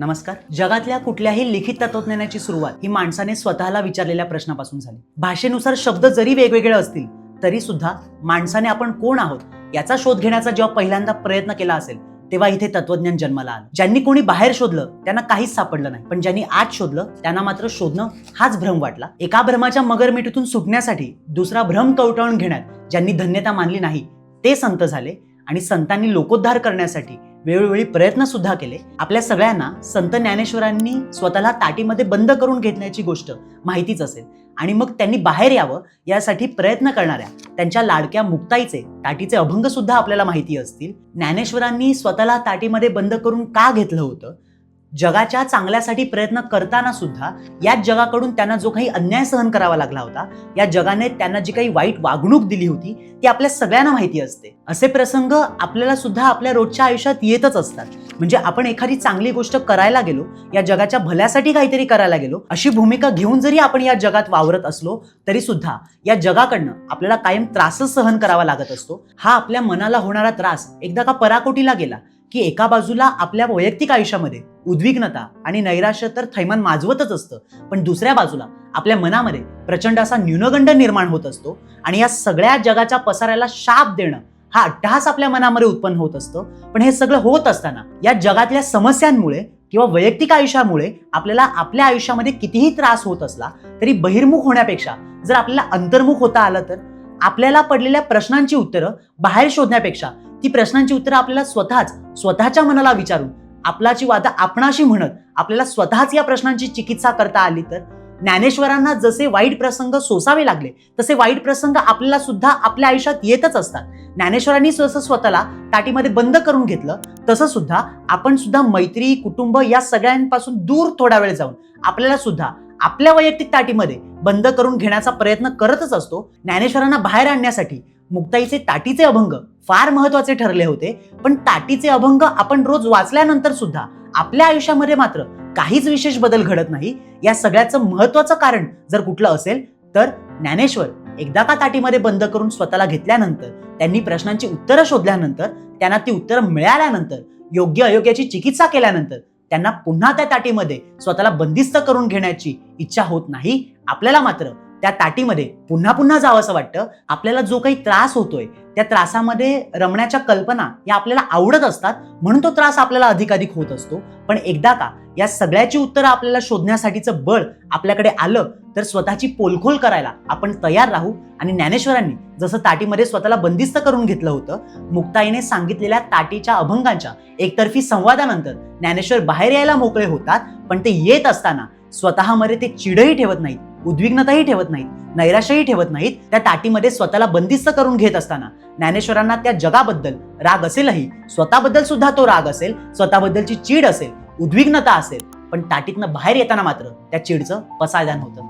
नमस्कार. जगातल्या कुठल्याही लिखित तत्वज्ञानाची सुरुवात ही माणसाने स्वतःला विचारलेल्या प्रश्नापासून झाली. भाषेनुसार शब्द जरी वेगवेगळे असतील तरी सुद्धा माणसाने आपण कोण आहोत याचा शोध घेण्याचा जेव्हा पहिल्यांदा प्रयत्न केला असेल तेव्हा इथे तत्वज्ञान जन्माला आलं. ज्यांनी कोणी बाहेर शोधलं त्यांना काहीच सापडलं नाही, पण ज्यांनी आत शोधलं त्यांना मात्र शोधणं हाच भ्रम वाटला. एका भ्रमाच्या मगरमिठीतून सुटण्यासाठी दुसरा भ्रम कवटाळून घेण्यात ज्यांनी धन्यता मानली नाही ते संत झाले आणि संतांनी लोकोद्धार करण्यासाठी वेळोवेळी प्रयत्न सुद्धा केले. आपल्या सगळ्यांना संत ज्ञानेश्वरांनी स्वतःला ताटीमध्ये बंद करून घेतल्याची गोष्ट माहितीच असेल आणि मग त्यांनी बाहेर यावं यासाठी प्रयत्न करणाऱ्या त्यांच्या लाडक्या मुक्ताईचे ताटीचे अभंग सुद्धा आपल्याला माहिती असतील. ज्ञानेश्वरांनी स्वतःला ताटीमध्ये बंद करून का घेतलं होतं, जगाच्या चांगल्यासाठी प्रयत्न करताना सुद्धा याच जगाकडून त्यांना जो काही अन्याय सहन करावा लागला होता, या जगाने त्यांना जी काही वाईट वागणूक दिली होती ती आपल्या सगळ्यांना माहिती असते. असे प्रसंग आपल्याला सुद्धा आपल्या रोजच्या आयुष्यात येतच असतात. म्हणजे आपण एखादी चांगली गोष्ट करायला गेलो, या जगाच्या भल्यासाठी काहीतरी करायला गेलो, अशी भूमिका घेऊन जरी आपण या जगात वावरत असलो तरी सुद्धा या जगाकडनं आपल्याला कायम त्रासच सहन करावा लागत असतो. हा आपल्या मनाला होणारा त्रास एकदा का पराकोटीला गेला की एका बाजूला आपल्या वैयक्तिक आयुष्यामध्ये उद्विग्नता आणि नैराश्य तर थैमान माजवतच असतं, पण दुसऱ्या बाजूला आपल्या मनामध्ये प्रचंड असा न्यूनगंड निर्माण होत असतो आणि या सगळ्या जगाच्या पसाऱ्याला शाप देणं हा अट्टहास आपल्या मनामध्ये उत्पन्न होत असतो. पण हे सगळं होत असताना या जगातल्या समस्यांमुळे किंवा वैयक्तिक आयुष्यामुळे आपल्याला आपल्या आयुष्यामध्ये कितीही त्रास होत असला तरी बहिर्मुख होण्यापेक्षा जर आपल्याला अंतर्मुख होता आलं तर आपल्याला पडलेल्या प्रश्नांची उत्तरं बाहेर शोधण्यापेक्षा ती प्रश्नांची उत्तरं आपल्याला स्वतःच्या मनाला विचारून आपलाची वाद आपणाशी म्हणत आपल्याला स्वतःच या प्रश्नांची चिकित्सा करता आली तर ज्ञानेश्वरांना जसे वाईट प्रसंग सोसावे लागले तसे वाईट प्रसंग आपल्याला सुद्धा आपल्या आयुष्यात येतच असतात. ज्ञानेश्वरांनी जसं स्वतःला ताटीमध्ये बंद करून घेतलं तसं सुद्धा आपण सुद्धा मैत्री, कुटुंब या सगळ्यांपासून दूर थोडा वेळ जाऊन आपल्याला सुद्धा आपल्या वैयक्तिक ताटीमध्ये बंद करून घेण्याचा प्रयत्न करतच असतो. ज्ञानेश्वरांना बाहेर आणण्यासाठी मुक्ताईचे ताटीचे अभंग फार महत्वाचे ठरले होते, पण ताटीचे अभंग आपण रोज वाचल्यानंतर सुद्धा आपल्या आयुष्यामध्ये मात्र काहीच विशेष बदल घडत नाही. या सगळ्याचं महत्वाचं कारण जर कुठलं असेल तर ज्ञानेश्वर एकदा का ताटीमध्ये बंद करून स्वतःला घेतल्यानंतर, त्यांनी प्रश्नांची उत्तरं शोधल्यानंतर, त्यांना ती उत्तरं मिळाल्यानंतर, योग्य अयोग्याची चिकित्सा केल्यानंतर त्यांना पुन्हा त्या ताटीमध्ये स्वतःला बंदिस्त करून घेण्याची इच्छा होत नाही. आपल्याला मात्र त्या ताटीमध्ये पुन्हा पुन्हा जावंसं वाटतं. आपल्याला जो काही त्रास होतोय त्या त्रासामध्ये रमण्याच्या कल्पना या आपल्याला आवडत असतात, म्हणून तो त्रास आपल्याला अधिकाधिक होत असतो. पण एकदा का या सगळ्याची उत्तरं आपल्याला शोधण्यासाठीचं बळ आपल्याकडे आलं तर स्वतःची पोलखोल करायला आपण तयार राहू. आणि ज्ञानेश्वरांनी जसं ताटीमध्ये स्वतःला बंदिस्त करून घेतलं होतं, मुक्ताईने सांगितलेल्या ताटीच्या अभंगांच्या एकतर्फी संवादानंतर ज्ञानेश्वर बाहेर यायला मोकळे होतात. पण ते येत असताना स्वतःमध्ये ते चिडही ठेवत नाहीत, उद्विग्नताही ठेवत नाहीत, नैराश्यही ठेवत नाहीत. त्या ताटीमध्ये स्वतःला बंदिस्त करून घेत असताना ज्ञानेश्वरांना त्या जगाबद्दल राग असेलही, स्वतःबद्दल सुद्धा तो राग असेल, स्वतःबद्दलची चीड असेल, उद्विग्नता असेल, पण ताटीतनं बाहेर येताना मात्र त्या चीडचं पसायदान होतं.